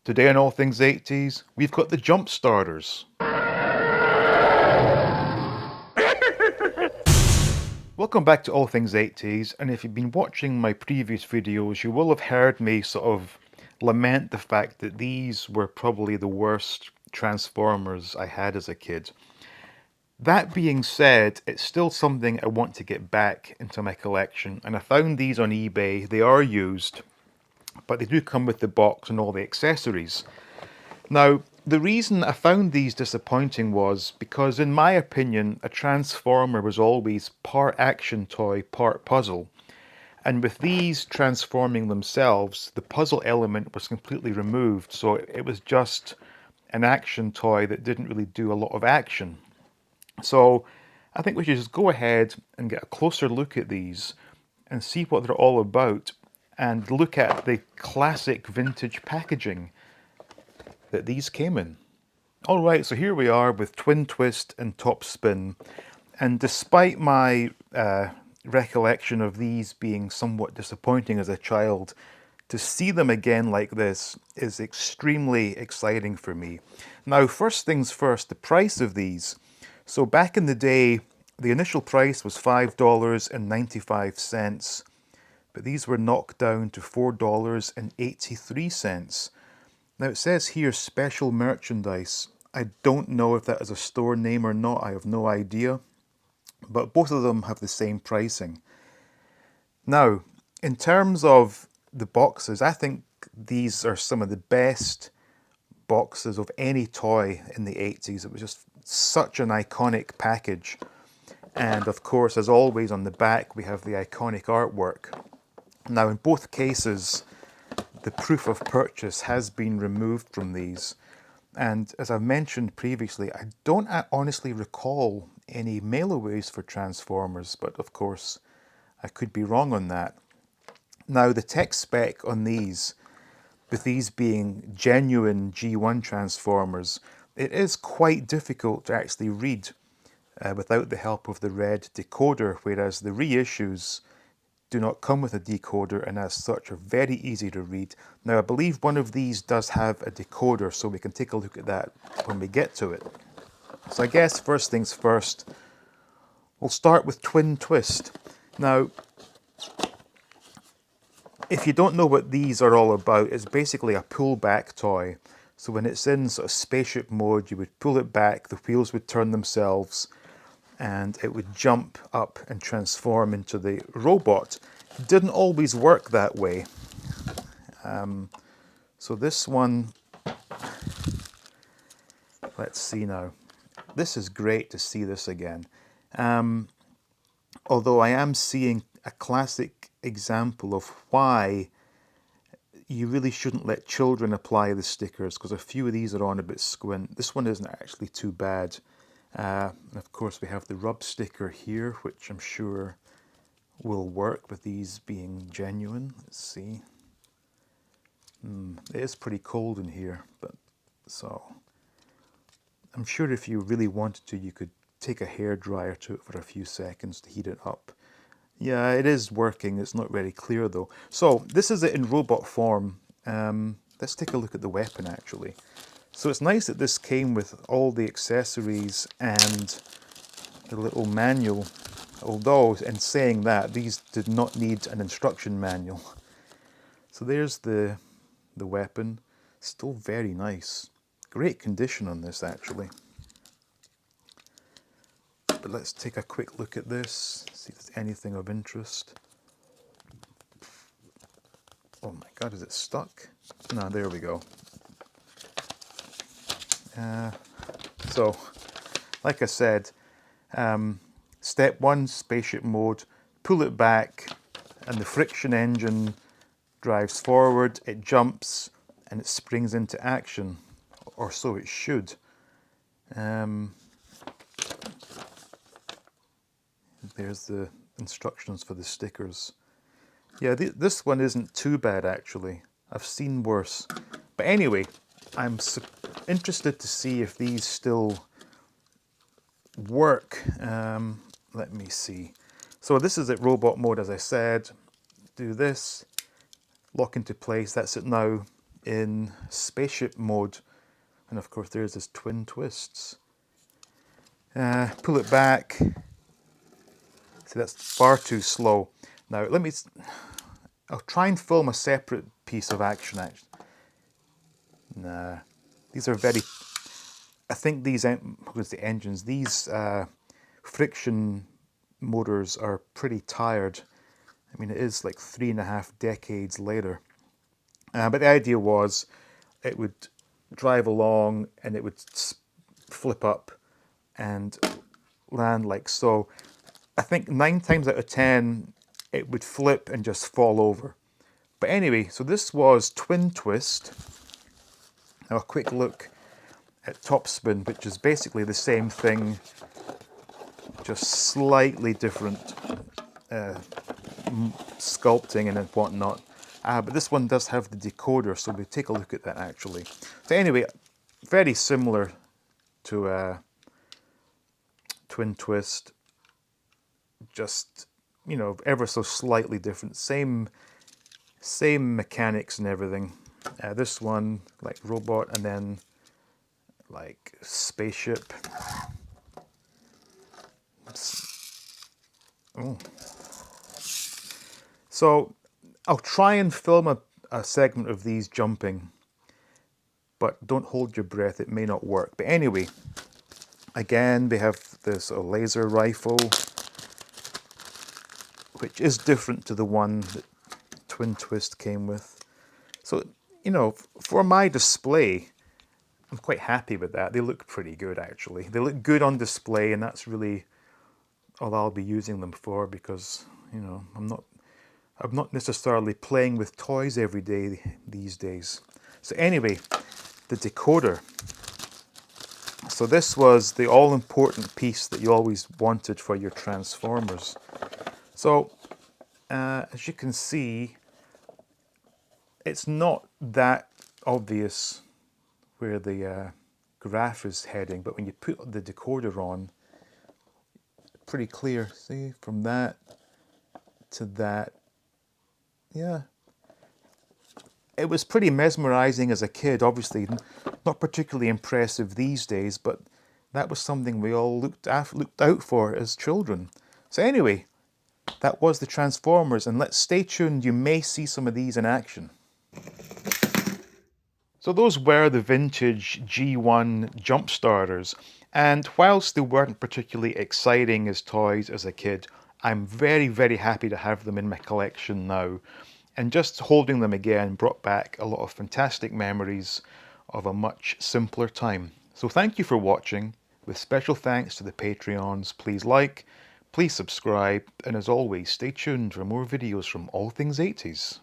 Today on All Things 80s, we've got the jump starters. Welcome back to All Things 80s, and if you've been watching my previous videos, you will have heard me sort of lament the fact that these were probably the worst Transformers I had as a kid. That being said, it's still something I want to get back into my collection, and I found these on eBay. They are used, but they do come with the box and all the accessories. Now, the reason I found these disappointing was because, in my opinion, a Transformer was always part action toy, part puzzle. And with these transforming themselves, the puzzle element was completely removed, so it was just an action toy that didn't really do a lot of action. So I think we should just go ahead and get a closer look at these and see what they're all about, and look at the classic vintage packaging that these came in. Alright, so here we are with Twin Twist and Topspin, and despite my recollection of these being somewhat disappointing as a child, to see them again like this is extremely exciting for me. Now, first things first, the price of these. So back in the day, the initial price was $5.95, but these were knocked down to $4.83. Now it says here special merchandise. I don't know if that is a store name or not, I have no idea, but both of them have the same pricing. Now, in terms of the boxes, I think these are some of the best boxes of any toy in the 80s. It was just such an iconic package. And of course, as always, on the back we have the iconic artwork. Now, in both cases, the proof of purchase has been removed from these. And as I've mentioned previously, I don't honestly recall any mailaways for Transformers, but of course, I could be wrong on that. Now, the tech spec on these, with these being genuine G1 Transformers, it is quite difficult to actually read without the help of the red decoder, whereas the reissues do not come with a decoder and as such are very easy to read. Now, I believe one of these does have a decoder, so we can take a look at that when we get to it. So I guess first things first, we'll start with Twin Twist. Now, if you don't know what these are all about, it's basically a pull-back toy. So when it's in sort of spaceship mode, you would pull it back, the wheels would turn themselves, and it would jump up and transform into the robot. It didn't always work that way. So this one, let's see now. This is great to see this again. Although I am seeing a classic example of why you really shouldn't let children apply the stickers, because a few of these are on a bit squint. This one isn't actually too bad. And of course we have the rub sticker here, which I'm sure will work with these being genuine. Let's see. It is pretty cold in here, but so I'm sure if you really wanted to, you could take a hairdryer to it for a few seconds to heat it up. Yeah, it is working. It's not very clear though. So this is it in robot form. Let's take a look at the weapon actually. So it's nice that this came with all the accessories and the little manual, although in saying that, these did not need an instruction manual. So there's the weapon, still very nice. Great condition on this actually. But let's take a quick look at this, see if there's anything of interest. Oh my god, is it stuck? No, there we go. So, like I said, step one, spaceship mode, pull it back, and the friction engine drives forward, it jumps, and it springs into action, or so it should. There's the instructions for the stickers. Yeah, this one isn't too bad actually. I've seen worse. But anyway, I'm interested to see if these still work. Let me see. So this is it, robot mode, as I said. Do this, lock into place, that's it now in spaceship mode. And of course there's this twin twists. Pull it back. See, that's far too slow. Now I'll try and film a separate piece of action. Nah, these are very, I think these, what's the engines, these friction motors are pretty tired. I mean, it is like 3.5 decades later. But the idea was it would drive along and it would flip up and land like so. I think 9 times out of 10 it would flip and just fall over. But anyway, so this was Twin Twist. Now a quick look at Topspin, which is basically the same thing, just slightly different sculpting and whatnot. But this one does have the decoder, so we'll take a look at that actually. So anyway, very similar to Twin Twist, just, you know, ever so slightly different. Same mechanics and everything. This one, like robot, and then like spaceship. Oh. So I'll try and film a segment of these jumping, but don't hold your breath, it may not work. But anyway, again, they have this laser rifle, which is different to the one that Twin Twist came with. So, you know, for my display, I'm quite happy with that. They look pretty good, actually. They look good on display, and that's really all I'll be using them for, because, you know, I'm not necessarily playing with toys every day these days. So anyway, the decoder. So this was the all-important piece that you always wanted for your Transformers. So, as you can see, it's not that obvious where the graph is heading, but when you put the decoder on, pretty clear. See, from that to that. Yeah. It was pretty mesmerizing as a kid, obviously not particularly impressive these days, but that was something we all looked out for as children. So anyway, that was the Transformers, and let's stay tuned, you may see some of these in action. So those were the vintage G1 jump starters, and whilst they weren't particularly exciting as toys as a kid, I'm very, very happy to have them in my collection now. And just holding them again brought back a lot of fantastic memories of a much simpler time. So thank you for watching, with special thanks to the Patreons. Please like, please subscribe, and as always, stay tuned for more videos from All Things 80s.